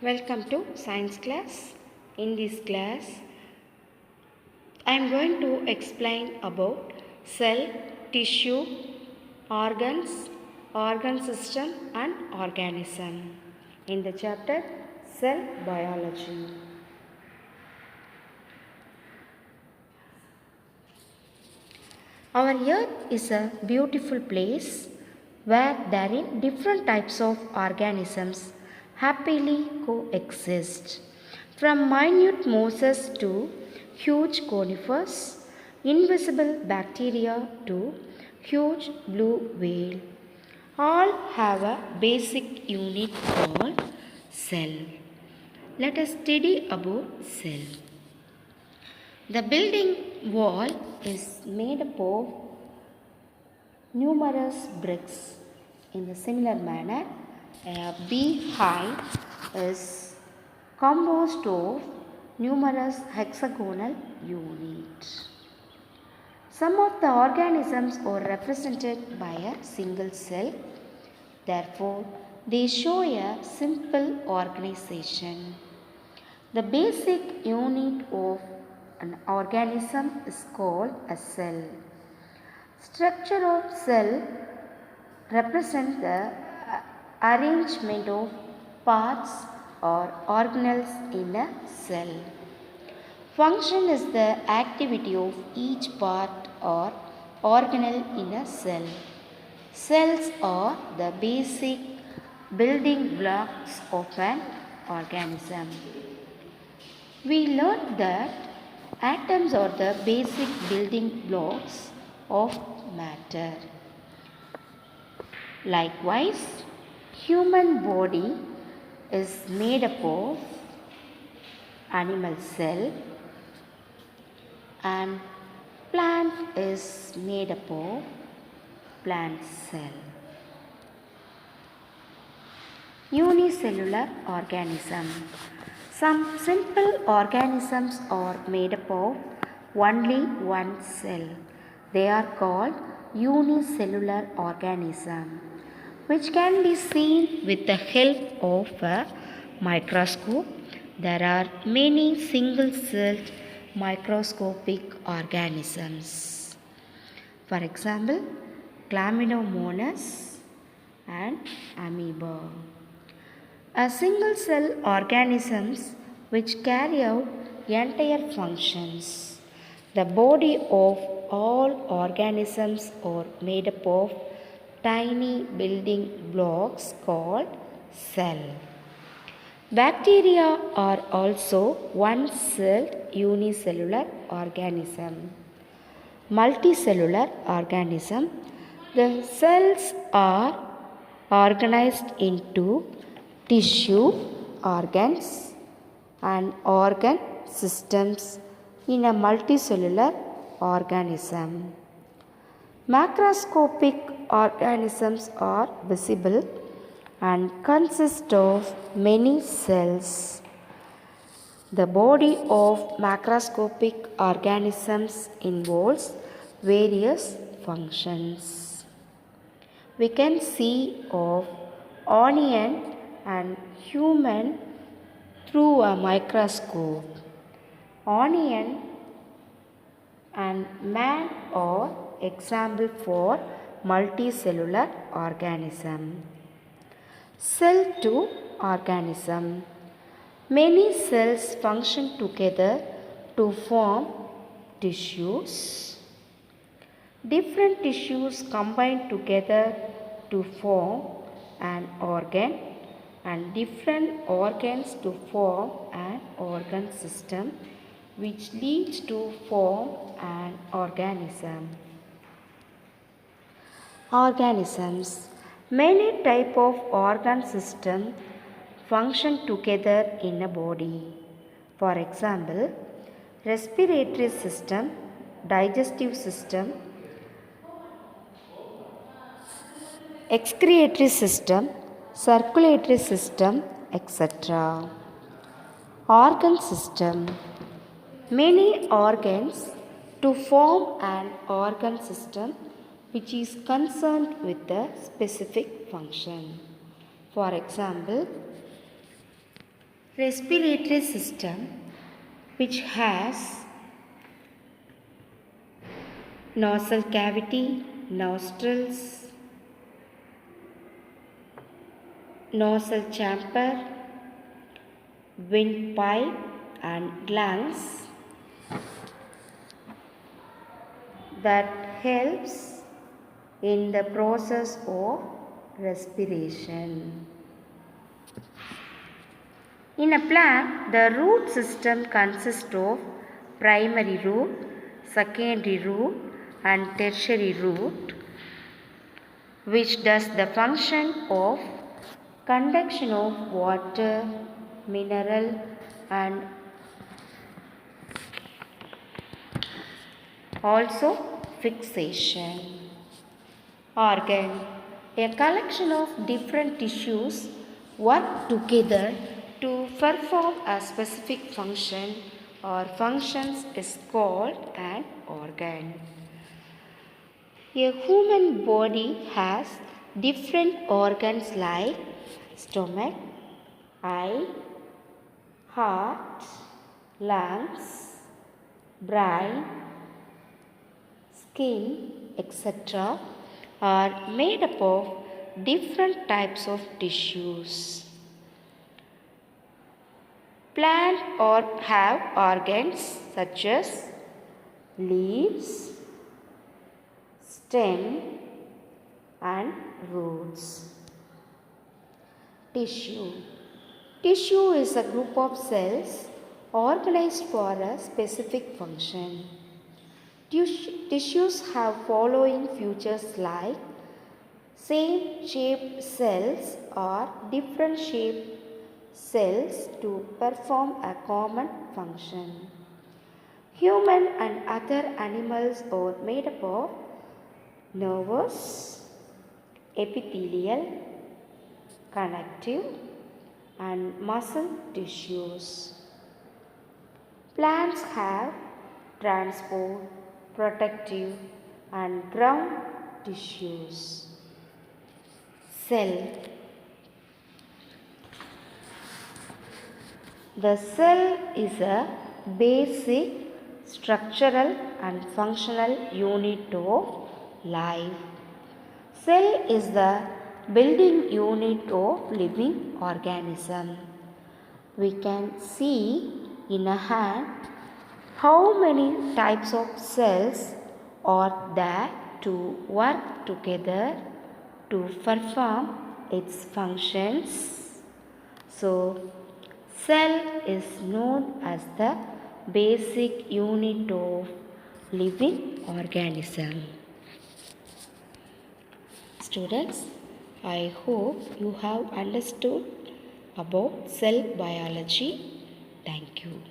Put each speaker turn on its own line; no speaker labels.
Welcome to science class. In this class, I am going to explain about cell, tissue, organs, organ system and organism. In the chapter Cell Biology. Our earth is a beautiful place where there are different types of organisms happily coexist. From minute mosses to huge conifers, invisible bacteria to huge blue whale, all have a basic unit called cell. Let us study about cell. The building wall is made up of numerous bricks. In a similar manner, a beehive is composed of numerous hexagonal units. Some of the organisms are represented by a single cell. Therefore, they show a simple organization. The basic unit of an organism is called a cell. Structure of cell represents the arrangement of parts or organelles in a cell. Function is the activity of each part or organelle in a cell. Cells are the basic building blocks of an organism. We learned that atoms are the basic building blocks of matter. Likewise, human body is made up of animal cell and plant is made up of plant cell. Unicellular organism. Some simple organisms are made up of only one cell. They are called unicellular organism, which can be seen with the help of a microscope. There are many single-celled microscopic organisms. For example, Chlamydomonas and amoeba. A single cell organisms which carry out entire functions. The body of all organisms are made up of tiny building blocks called cell. Bacteria are also one-celled unicellular organism. Multicellular organism. The cells are organized into tissue, organs and organ systems in a multicellular organism. Macroscopic organisms are visible and consist of many cells. The body of macroscopic organisms involves various functions. We can see of onion and human through a microscope. Onion and man are example for multicellular organism. Cell to organism. Many cells function together to form tissues. Different tissues combine together to form an organ and different organs to form an organ system which leads to form an organism. Organisms. Many type of organ system function together in a body. For example, respiratory system, digestive system, excretory system, circulatory system, etc. Organ system. Many organs to form an organ system which is concerned with a specific function. For example, Respiratory system, which has nasal cavity, nostrils, nasal chamber, windpipe and lungs, that helps in the process of respiration. In a plant, the root system consists of primary root, secondary root and tertiary root, which does the function of conduction of water, mineral and also fixation. Organ, a collection of different tissues work together to perform a specific function or functions is called an organ. A human body has different organs like stomach, eye, heart, lungs, brain, skin, etc. are made up of different types of tissues. Plants or have organs such as leaves, stem and roots. Tissue. Tissue is a group of cells organized for a specific function. Tissues have following features like same shaped cells or different shaped cells to perform a common function. Human and other animals are made up of nervous, epithelial, connective and muscle tissues. Plants have transport, protective and ground tissues. Cell. The cell is a basic structural and functional unit of life. Cell is the building unit of living organism. We can see in a hand how many types of cells are there to work together to perform its functions. So, cell is known as the basic unit of living organism. Students, I hope you have understood about cell biology. Thank you.